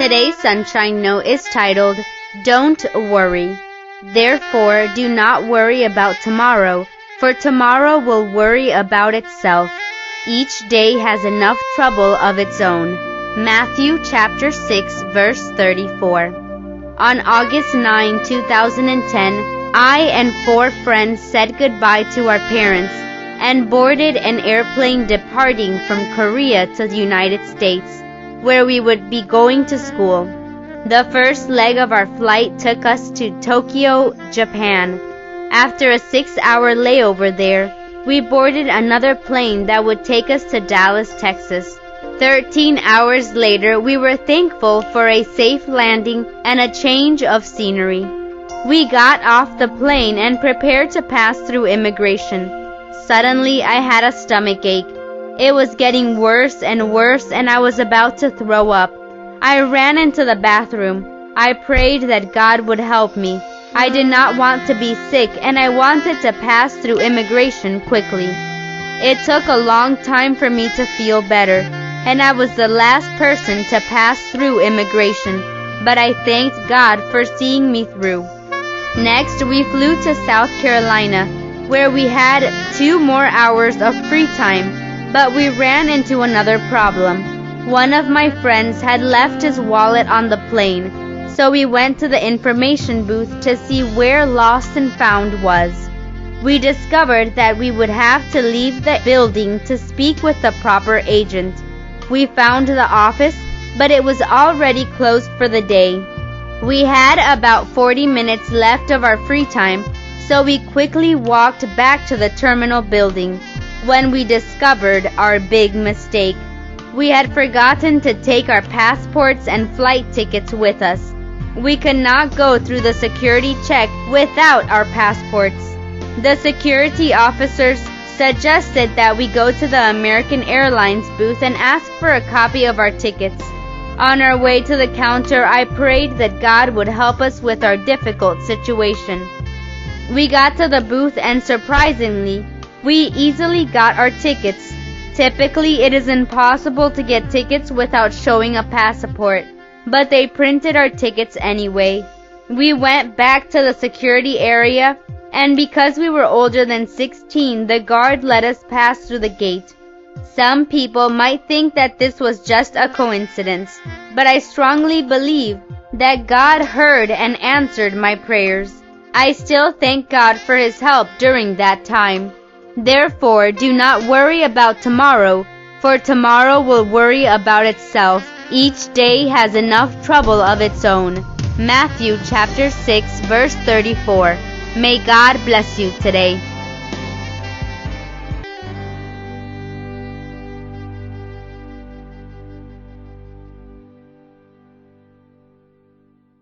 Today's Sunshine Note is titled, Don't Worry. Therefore, do not worry about tomorrow, for tomorrow will worry about itself. Each day has enough trouble of its own. Matthew chapter 6, verse 34. On August 9, 2010, I and 4 friends said goodbye to our parents and boarded an airplane departing from Korea to the United States, where we would be going to school. The first leg of our flight took us to Tokyo, Japan. After a 6-hour layover there, we boarded another plane that would take us to Dallas, Texas. 13 hours later, we were thankful for a safe landing and a change of scenery. We got off the plane and prepared to pass through immigration. Suddenly, I had a stomach ache. It was getting worse and worse, and I was about to throw up. I ran into the bathroom. I prayed that God would help me. I did not want to be sick, and I wanted to pass through immigration quickly. It took a long time for me to feel better, and I was the last person to pass through immigration, but I thanked God for seeing me through. Next, we flew to South Carolina, where we had 2 more hours of free time, but we ran into another problem. One of my friends had left his wallet on the plane, so we went to the information booth to see where Lost and Found was. We discovered that we would have to leave the building to speak with the proper agent. We found the office, but it was already closed for the day. We had about 40 minutes left of our free time, so we quickly walked back to the terminal building when we discovered our big mistake. We had forgotten to take our passports and flight tickets with us. We could not go through the security check without our passports. The security officers suggested that we go to the American Airlines booth and ask for a copy of our tickets. On our way to the counter, I prayed that God would help us with our difficult situation. We got to the booth and surprisingly, we easily got our tickets. Typically, it is impossible to get tickets without showing a passport, but they printed our tickets anyway. We went back to the security area, and because we were older than 16, the guard let us pass through the gate. Some people might think that this was just a coincidence, but I strongly believe that God heard and answered my prayers. I still thank God for His help during that time. Therefore, do not worry about tomorrow, for tomorrow will worry about itself. Each day has enough trouble of its own. Matthew chapter 6, verse 34. May God bless you today.